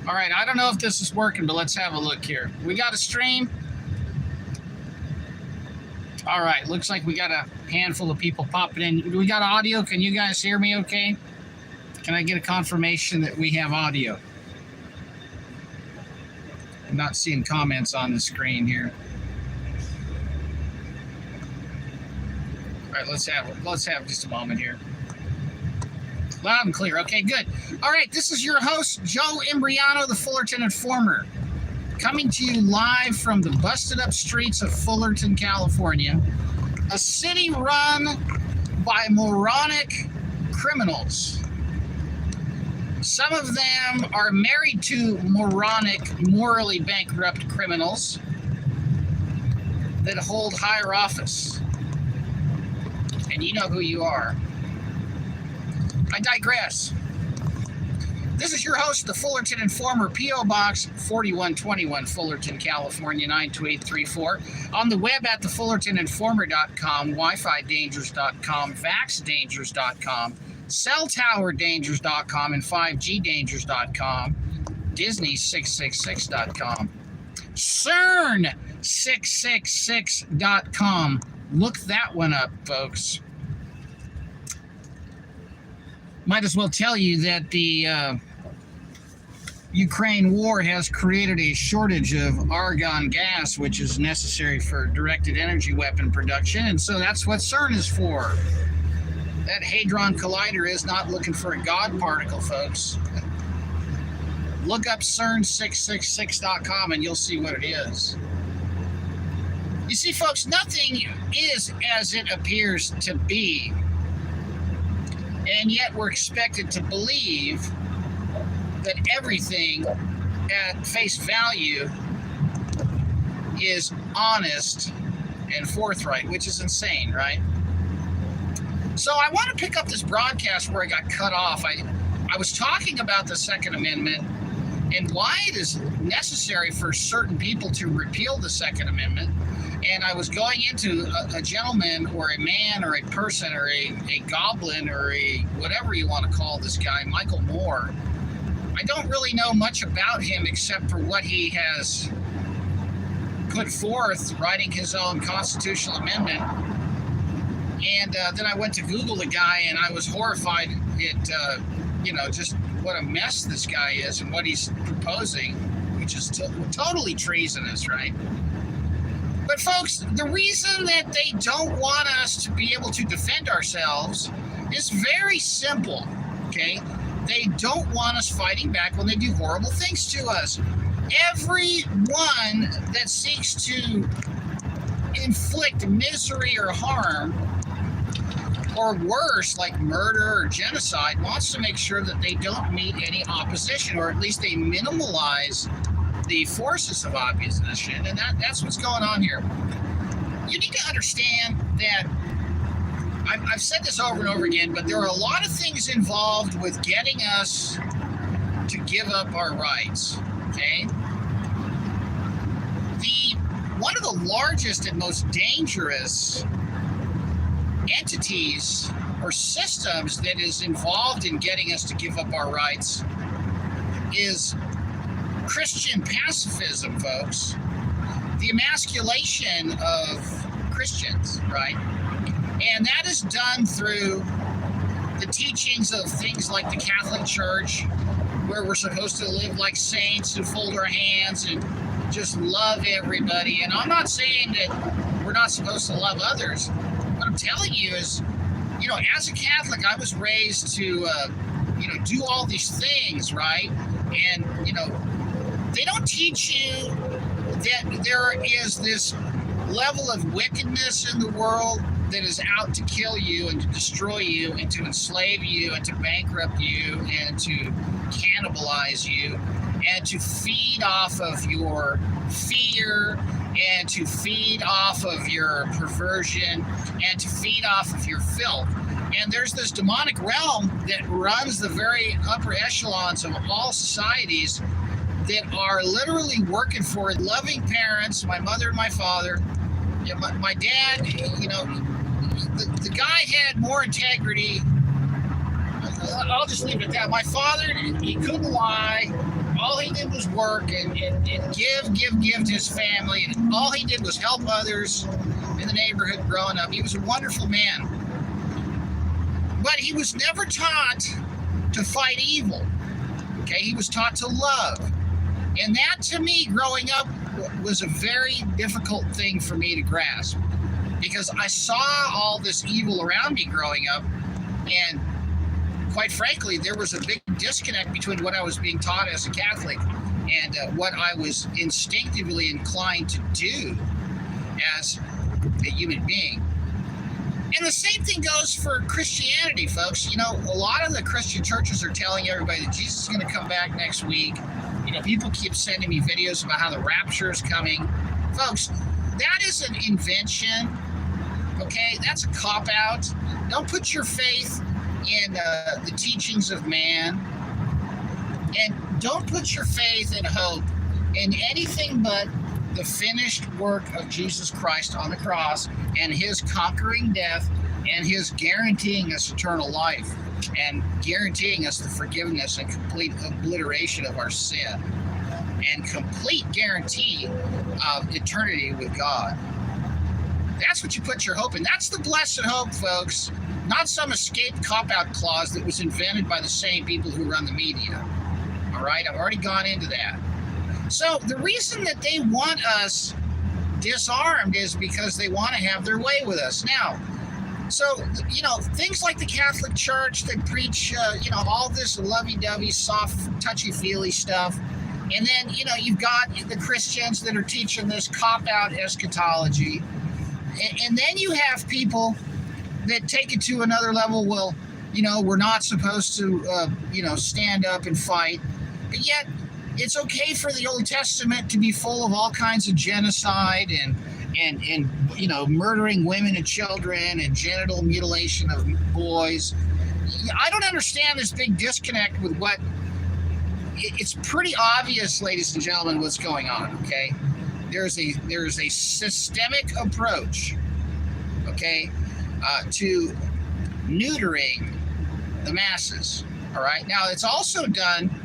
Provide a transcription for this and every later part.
All right, I don't know if this is working, but let's have a look here. We got a stream. All right, looks like we got a handful of people popping in. We got audio. Can you guys hear me okay? Can I get a confirmation that we have audio? I'm not seeing comments on the screen here. All right, let's have just a moment here. Loud and clear. Okay, good. All right, this is your host, Joe Imbriano, the Fullerton Informer, coming to you live from the busted up streets of Fullerton, California, a city run by moronic criminals. Some of them are married to moronic, morally bankrupt criminals that hold higher office. And you know who you are. I digress. This is your host, the Fullerton Informer, P.O. Box 4121, Fullerton, California, 92834. On the web at thefullertoninformer.com, WiFiDangers.com, VaxDangers.com, CellTowerDangers.com, and 5GDangers.com, Disney666.com, CERN666.com. Look that one up, folks. Might as well tell you that the Ukraine war has created a shortage of argon gas, which is necessary for directed energy weapon production, and so that's what CERN is for. That Hadron Collider is not looking for a God particle, folks. Look up CERN666.com and you'll see what it is. You see, folks, nothing is as it appears to be. And yet we're expected to believe that everything at face value is honest and forthright, which is insane, right? So I want to pick up this broadcast where I got cut off. I was talking about the Second Amendment and why it is necessary for certain people to repeal the Second Amendment. And I was going into a gentleman or a man or a person or a goblin or a whatever you want to call this guy, Michael Moore. I don't really know much about him except for what he has put forth, writing his own constitutional amendment. And then I went to Google the guy and I was horrified at, just what a mess this guy is and what he's proposing, which is totally treasonous, right? But folks, the reason that they don't want us to be able to defend ourselves is very simple, okay? They don't want us fighting back when they do horrible things to us. Everyone that seeks to inflict misery or harm, or worse, like murder or genocide, wants to make sure that they don't meet any opposition, or at least they minimalize the forces of opposition, and that's what's going on here. You need to understand that I've said this over and over again, but there are a lot of things involved with getting us to give up our rights, okay? One of the largest and most dangerous entities or systems that is involved in getting us to give up our rights is Christian pacifism, folks. The emasculation of Christians, right? And that is done through the teachings of things like the Catholic Church, where we're supposed to live like saints and fold our hands and just love everybody. And I'm not saying that we're not supposed to love others. What I'm telling you is, as a Catholic, I was raised to, do all these things, right? And, they don't teach you that there is this level of wickedness in the world that is out to kill you and to destroy you and to enslave you and to bankrupt you and to cannibalize you and to feed off of your fear and to feed off of your perversion and to feed off of your filth. And there's this demonic realm that runs the very upper echelons of all societies that are literally working for loving parents, my mother and my father. My dad, the guy had more integrity. I'll just leave it at that. My father, he couldn't lie. All he did was work and give to his family. And all he did was help others in the neighborhood growing up. He was a wonderful man. But he was never taught to fight evil. Okay, he was taught to love. And that, to me, growing up, was a very difficult thing for me to grasp. Because I saw all this evil around me growing up, and quite frankly, there was a big disconnect between what I was being taught as a Catholic and what I was instinctively inclined to do as a human being. And the same thing goes for Christianity, folks. You know, a lot of the Christian churches are telling everybody that Jesus is going to come back next week. You know, people keep sending me videos about how the rapture is coming. Folks, that is an invention, okay? That's a cop-out. Don't put your faith in the teachings of man. And don't put your faith and hope in anything but the finished work of Jesus Christ on the cross and his conquering death and his guaranteeing us eternal life and guaranteeing us the forgiveness and complete obliteration of our sin and complete guarantee of eternity with God. That's what you put your hope in. That's the blessed hope, folks, not some escape cop-out clause that was invented by the same people who run the media. All right, I've already gone into that. So the reason that they want us disarmed is because they want to have their way with us. Now, so, you know, things like the Catholic Church that preach, you know, all this lovey-dovey, soft, touchy-feely stuff. And then, you know, you've got the Christians that are teaching this cop-out eschatology. And then you have people that take it to another level. Well, you know, we're not supposed to, you know, stand up and fight. But yet, it's okay for the Old Testament to be full of all kinds of genocide and you know, murdering women and children and genital mutilation of boys. I don't understand this big disconnect with what it's pretty obvious, ladies and gentlemen, what's going on. Okay, there's a systemic approach, okay, to neutering the masses. All right, now it's also done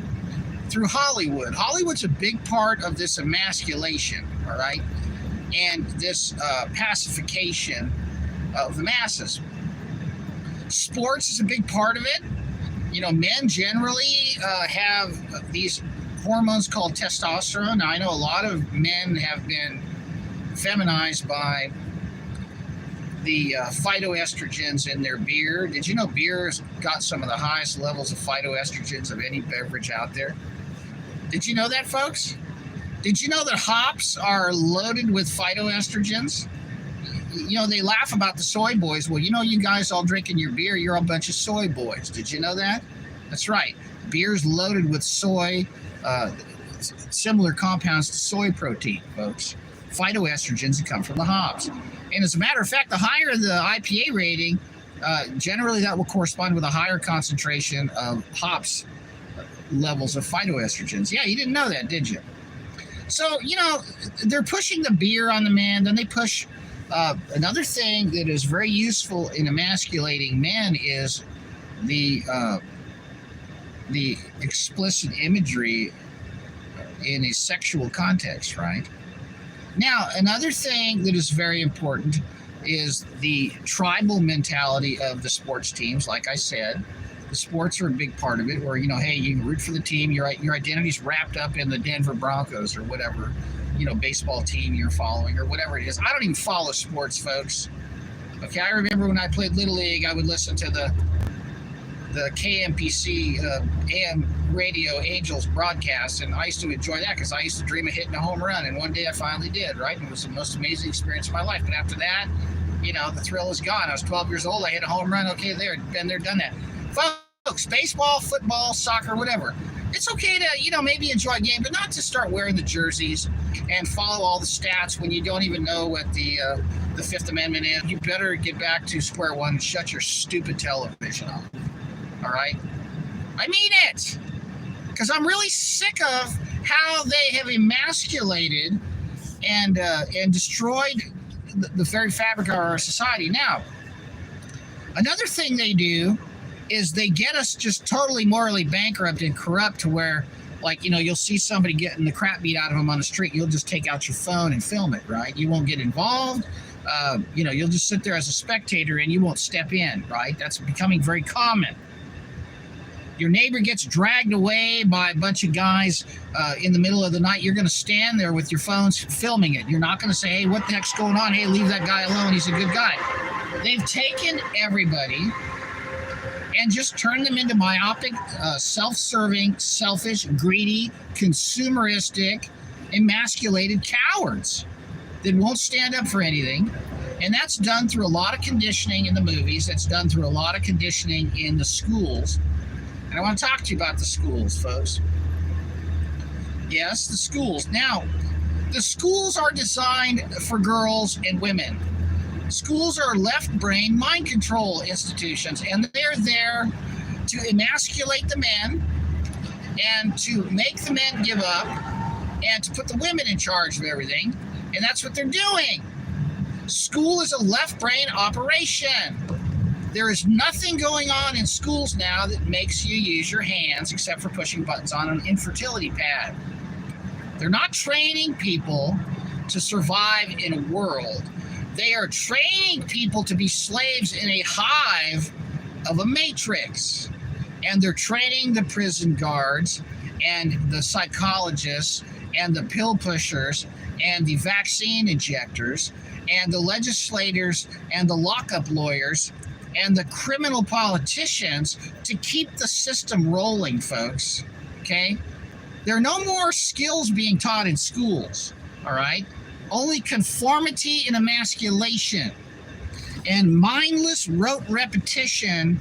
through Hollywood. Hollywood's a big part of this emasculation, all right, and this pacification of the masses. Sports is a big part of it. You know, men generally have these hormones called testosterone. Now, I know a lot of men have been feminized by the phytoestrogens in their beer. Did you know beer's got some of the highest levels of phytoestrogens of any beverage out there? Did you know that, folks? Did you know that hops are loaded with phytoestrogens? You know, they laugh about the soy boys. Well, you know, you guys all drinking your beer, you're a bunch of soy boys. Did you know that? That's right. Beer's loaded with soy, similar compounds to soy protein, folks. Phytoestrogens that come from the hops. And as a matter of fact, the higher the IPA rating, generally that will correspond with a higher concentration of hops levels of phytoestrogens. Yeah, you didn't know that, did you? So, you know, they're pushing the beer on the man. Then they push another thing that is very useful in emasculating men is the explicit imagery in a sexual context, right? Now, another thing that is very important is the tribal mentality of the sports teams. Like I said, the sports are a big part of it, where, you know, hey, you can root for the team. Your identity's wrapped up in the Denver Broncos or whatever, you know, baseball team you're following or whatever it is. I don't even follow sports, folks. Okay, I remember when I played Little League, I would listen to the KMPC AM radio Angels broadcast, and I used to enjoy that because I used to dream of hitting a home run, and one day I finally did, right? And it was the most amazing experience of my life. But after that, you know, the thrill is gone. I was 12 years old. I hit a home run. Okay, there, been there, done that. Folks, baseball, football, soccer, whatever. It's okay to, you know, maybe enjoy a game, but not to start wearing the jerseys and follow all the stats when you don't even know what the Fifth Amendment is. You better get back to square one and shut your stupid television off. All right? I mean it. Because I'm really sick of how they have emasculated and destroyed the very fabric of our society. Now, another thing they do is they get us just totally morally bankrupt and corrupt to where, like, you'll see somebody getting the crap beat out of them on the street. You'll just take out your phone and film it, right? You won't get involved. You'll just sit there as a spectator and you won't step in, right? That's becoming very common. Your neighbor gets dragged away by a bunch of guys in the middle of the night. You're going to stand there with your phones filming it. You're not going to say, hey, what the heck's going on? Hey, leave that guy alone. He's a good guy. They've taken everybody and just turned them into myopic, self-serving, selfish, greedy, consumeristic, emasculated cowards that won't stand up for anything. And that's done through a lot of conditioning in the movies. That's done through a lot of conditioning in the schools. And I want to talk to you about the schools, folks. Yes, the schools. Now, the schools are designed for girls and women. Schools are left brain mind control institutions, and they're there to emasculate the men and to make the men give up and to put the women in charge of everything. And that's what they're doing. School is a left brain operation. There is nothing going on in schools now that makes you use your hands except for pushing buttons on an infertility pad. They're not training people to survive in a world. They are training people to be slaves in a hive of a matrix. And they're training the prison guards and the psychologists and the pill pushers and the vaccine injectors and the legislators and the lockup lawyers and the criminal politicians to keep the system rolling, folks. Okay? There are no more skills being taught in schools, all right? Only conformity and emasculation and mindless rote repetition,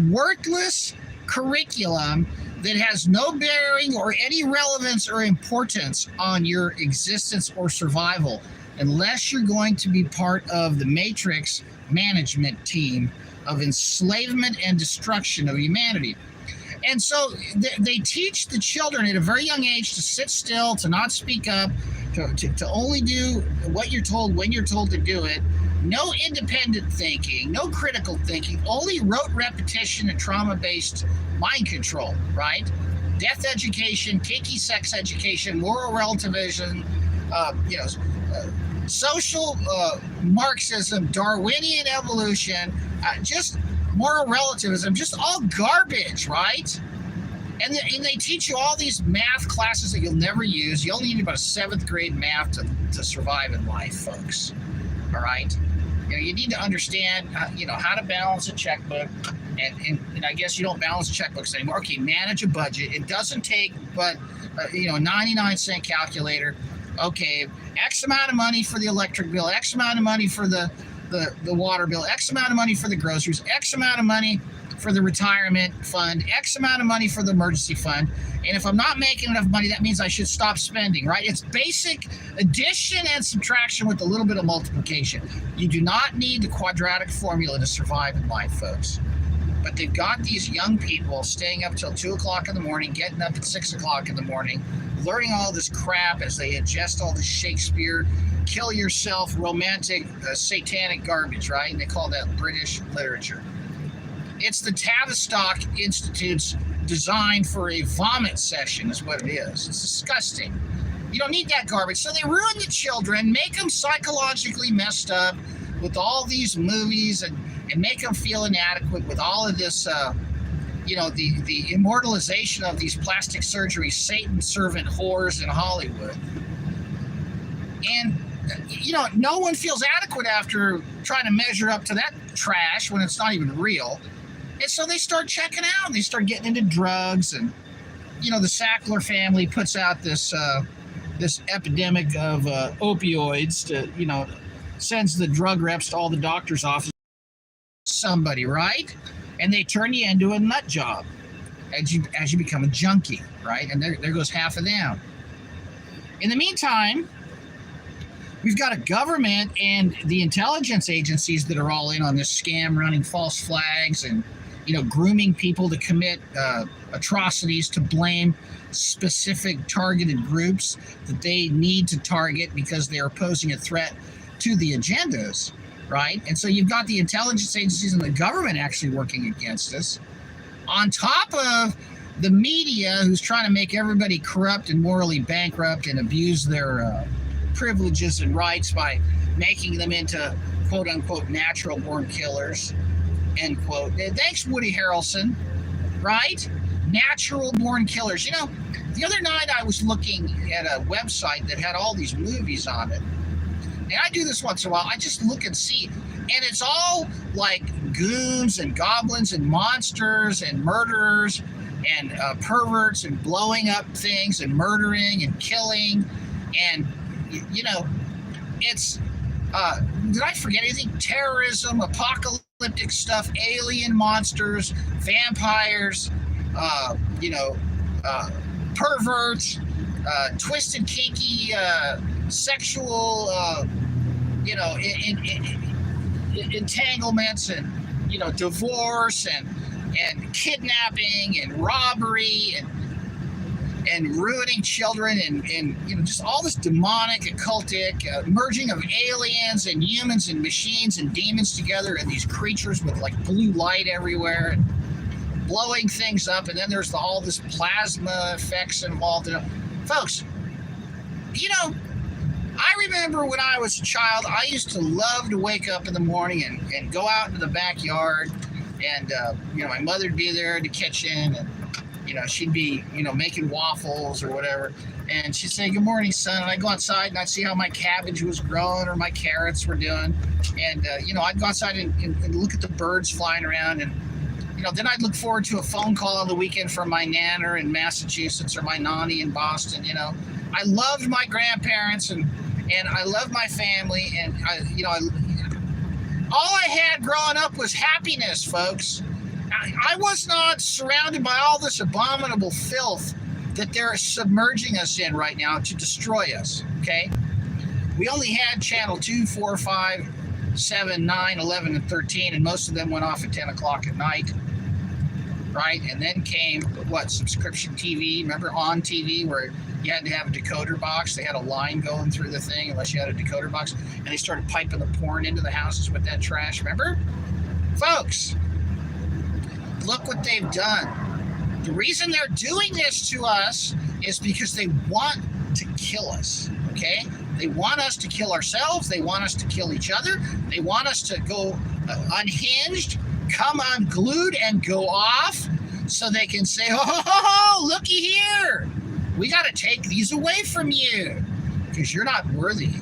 worthless curriculum that has no bearing or any relevance or importance on your existence or survival unless you're going to be part of the matrix management team of enslavement and destruction of humanity. And so they teach the children at a very young age to sit still, to not speak up, to only do what you're told when you're told to do it. No independent thinking, no critical thinking, only rote repetition and trauma-based mind control, right? Death education, kinky sex education, moral relativism, social Marxism, Darwinian evolution, just moral relativism, just all garbage, right? And they teach you all these math classes that you'll never use. You only need about a 7th grade math to survive in life, folks. All right? You need to understand, how to balance a checkbook. And I guess you don't balance checkbooks anymore. Okay, manage a budget. It doesn't take but, 99-cent calculator. Okay, X amount of money for the electric bill, X amount of money for the water bill, X amount of money for the groceries, X amount of money for the retirement fund, X amount of money for the emergency fund. And if I'm not making enough money, that means I should stop spending, right? It's basic addition and subtraction with a little bit of multiplication. You do not need the quadratic formula to survive in life, folks. But they've got these young people staying up till 2 o'clock in the morning, getting up at 6 o'clock in the morning, learning all this crap as they ingest all this Shakespeare, kill yourself, romantic, satanic garbage, right? And they call that British literature. It's the Tavistock Institute's design for a vomit session is what it is. It's disgusting. You don't need that garbage. So they ruin the children, make them psychologically messed up with all these movies and make them feel inadequate with all of this, the immortalization of these plastic surgery Satan servant whores in Hollywood. And, no one feels adequate after trying to measure up to that trash when it's not even real. And so they start checking out and they start getting into drugs. And, the Sackler family puts out this epidemic of opioids to, sends the drug reps to all the doctor's offices. Somebody, right? And they turn you into a nut job as you become a junkie, right? And there goes half of them. In the meantime, we've got a government and the intelligence agencies that are all in on this scam, running false flags and, grooming people to commit atrocities to blame specific targeted groups that they need to target because they are posing a threat to the agendas, right? And so you've got the intelligence agencies and the government actually working against us. on top of the media, who's trying to make everybody corrupt and morally bankrupt and abuse their privileges and rights by making them into quote-unquote natural-born killers, end quote. Thanks, Woody Harrelson, right? Natural-born killers. You know, the other night I was looking at a website that had all these movies on it. And I do this once in a while. I just look and see. And it's all like goons and goblins and monsters and murderers and perverts and blowing up things and murdering and killing. And, you know, it's, did I forget anything? Terrorism, apocalyptic stuff, alien monsters, vampires, perverts, twisted, kinky, sexual, entanglements, and divorce, and kidnapping, and robbery, and ruining children, and just all this demonic, occultic merging of aliens and humans and machines and demons together, and these creatures with like blue light everywhere and blowing things up. And then there's all this plasma effects involved in it. Folks, I remember when I was a child, I used to love to wake up in the morning and go out into the backyard, and my mother'd be there in the kitchen, and she'd be making waffles or whatever, and she'd say, "Good morning, son." And I'd go outside and I'd see how my cabbage was growing or my carrots were doing, and I'd go outside and look at the birds flying around, and then I'd look forward to a phone call on the weekend from my nanner in Massachusetts or my nanny in Boston. I loved my grandparents, and I loved my family, and all I had growing up was happiness, folks. I was not surrounded by all this abominable filth that they're submerging us in right now to destroy us, okay? We only had channel 2, 4, 5, 7, 9, 11, and 13, and most of them went off at 10 o'clock at night, right? And then came, subscription TV, remember On TV, where you had to have a decoder box. They had a line going through the thing unless you had a decoder box, and they started piping the porn into the houses with that trash, remember? Folks, look what they've done. The reason they're doing this to us is because they want to kill us, okay? They want us to kill ourselves. They want us to kill each other. They want us to go unhinged, come unglued, and go off so they can say, "Oh, looky here. We got to take these away from you because you're not worthy."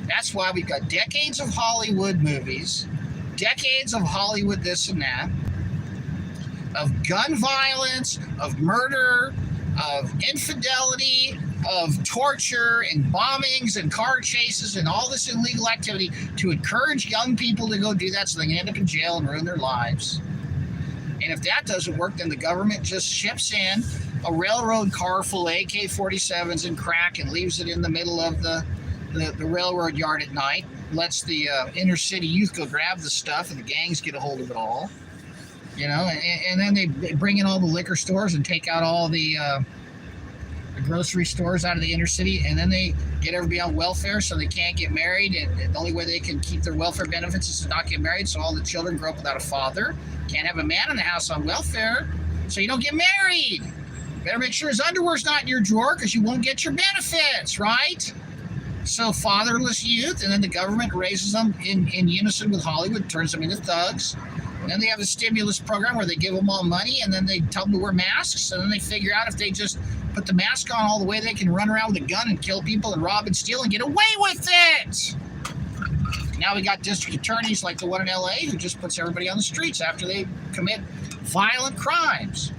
That's why we've got decades of Hollywood movies, decades of Hollywood this and that, of gun violence, of murder, of infidelity, of torture and bombings and car chases and all this illegal activity to encourage young people to go do that so they can end up in jail and ruin their lives. And if that doesn't work, then the government just ships in a railroad car full of AK-47s and crack and leaves it in the middle of the railroad yard at night, lets the inner city youth go grab the stuff, and the gangs get a hold of it all. And then they bring in all the liquor stores and take out all the grocery stores out of the inner city, and then they get everybody on welfare so they can't get married, and the only way they can keep their welfare benefits is to not get married, so all the children grow up without a father. Can't have a man in the house on welfare, so you don't get married. Better make sure his underwear's not in your drawer because you won't get your benefits, right? So fatherless youth, and then the government raises them in unison with Hollywood, turns them into thugs. And then they have a stimulus program where they give them all money, and then they tell them to wear masks, and then they figure out if they just put the mask on all the way, they can run around with a gun and kill people and rob and steal and get away with it. Now we got district attorneys like the one in LA who just puts everybody on the streets after they commit violent crimes.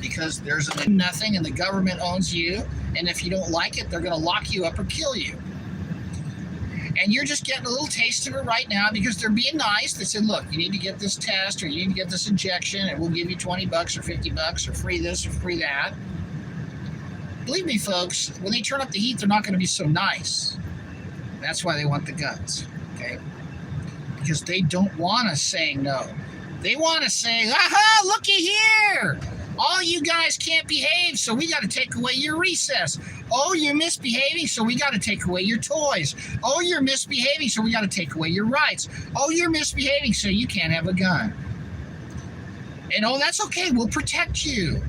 Because there's nothing and the government owns you, and if you don't like it, they're going to lock you up or kill you. And you're just getting a little taste of it right now because they're being nice. They said, "Look, you need to get this test or you need to get this injection, and we'll give you $20 or $50 or free this or free that." Believe me, folks, when they turn up the heat, they're not going to be so nice. That's why they want the guns, okay? Because they don't want us saying no. They want to say, "Aha, looky here. All you guys can't behave, so we got to take away your recess. Oh, you're misbehaving, so we got to take away your toys. Oh, you're misbehaving, so we got to take away your rights. Oh, you're misbehaving, so you can't have a gun. And oh, that's okay, we'll protect you.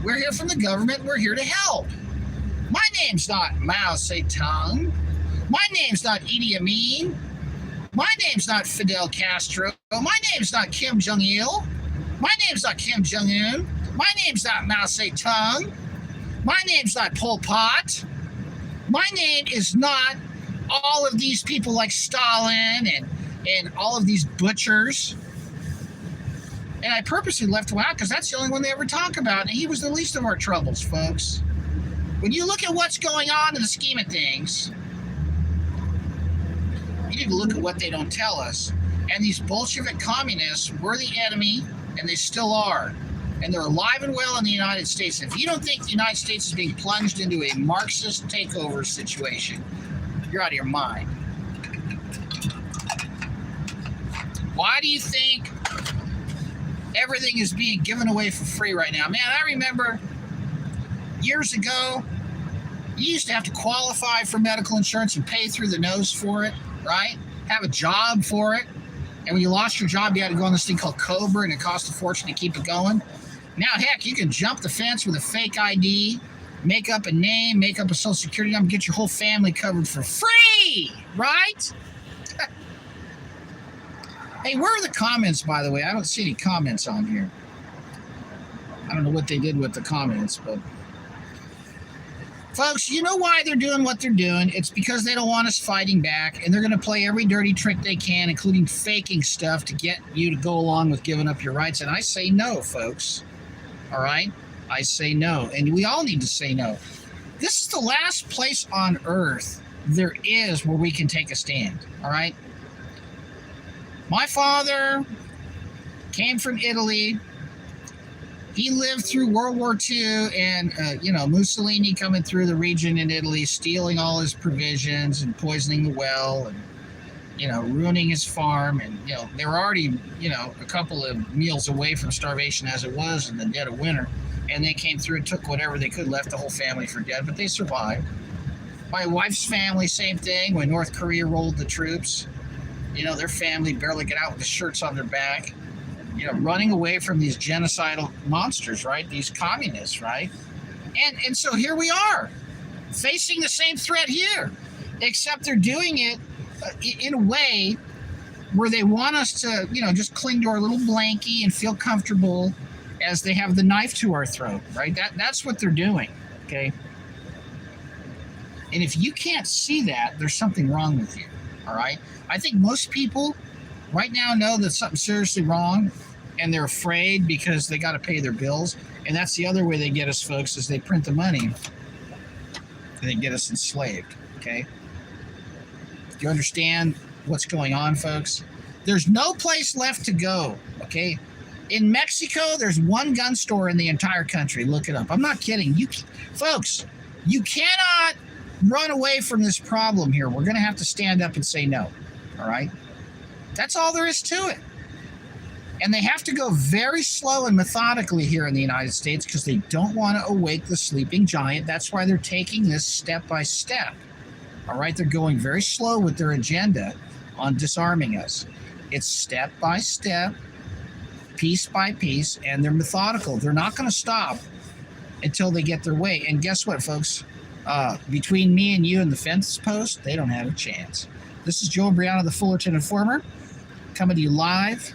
We're here from the government, we're here to help. My name's not Mao Zedong. My name's not Idi Amin. My name's not Fidel Castro. My name's not Kim Jong-il. My name's not Kim Jong-un. My name's not Mao Zedong. My name's not Pol Pot. My name is not all of these people like Stalin and all of these butchers. And I purposely left him out because that's the only one they ever talk about. And he was the least of our troubles, folks. When you look at what's going on in the scheme of things, you need to look at what they don't tell us. And these Bolshevik communists were the enemy, and they still are. And they're alive and well in the United States. If you don't think the United States is being plunged into a Marxist takeover situation, you're out of your mind. Why do you think everything is being given away for free right now? Man, I remember years ago, you used to have to qualify for medical insurance and pay through the nose for it, right? Have a job for it. And when you lost your job, you had to go on this thing called Cobra, and it cost a fortune to keep it going. Now, heck, you can jump the fence with a fake ID, make up a name, make up a social security number, get your whole family covered for free, right? Hey, where are the comments, by the way? I don't see any comments on here. I don't know what they did with the comments, but... Folks, you know why they're doing what they're doing. It's because they don't want us fighting back, and they're going to play every dirty trick they can, including faking stuff to get you to go along with giving up your rights. And I say no, folks. All right? I say no. And we all need to say no. This is the last place on earth there is where we can take a stand. All right? My father came from Italy. He lived through World War II and, Mussolini coming through the region in Italy, stealing all his provisions and poisoning the well and, ruining his farm. And, they were already, a couple of meals away from starvation as it was in the dead of winter. And they came through and took whatever they could, left the whole family for dead, but they survived. My wife's family, same thing. When North Korea rolled the troops, their family barely get out with the shirts on their back. Running away from these genocidal monsters, right? These communists, right? And so here we are, facing the same threat here, except they're doing it in a way where they want us to, just cling to our little blankie and feel comfortable as they have the knife to our throat, right? That's what they're doing, okay? And if you can't see that, there's something wrong with you, all right? I think most people right now know that something's seriously wrong, and they're afraid because they got to pay their bills. And that's the other way they get us, folks, is they print the money and they get us enslaved, okay? Do you understand what's going on, folks? There's no place left to go, okay? In Mexico, there's one gun store in the entire country. Look it up. I'm not kidding. Folks, you cannot run away from this problem here. We're going to have to stand up and say no, all right? That's all there is to it. And they have to go very slow and methodically here in the United States because they don't want to awake the sleeping giant. That's why they're taking this step by step. All right? They're going very slow with their agenda on disarming us. It's step by step, piece by piece, and they're methodical. They're not going to stop until they get their way. And guess what, folks? Between me and you and the fence post, they don't have a chance. This is Joe Imbriano, the Fullerton Informer, coming to you live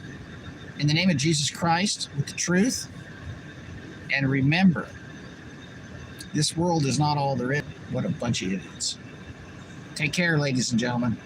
in the name of Jesus Christ with the truth. And remember, this world is not all there is. What a bunch of idiots. Take care, ladies and gentlemen.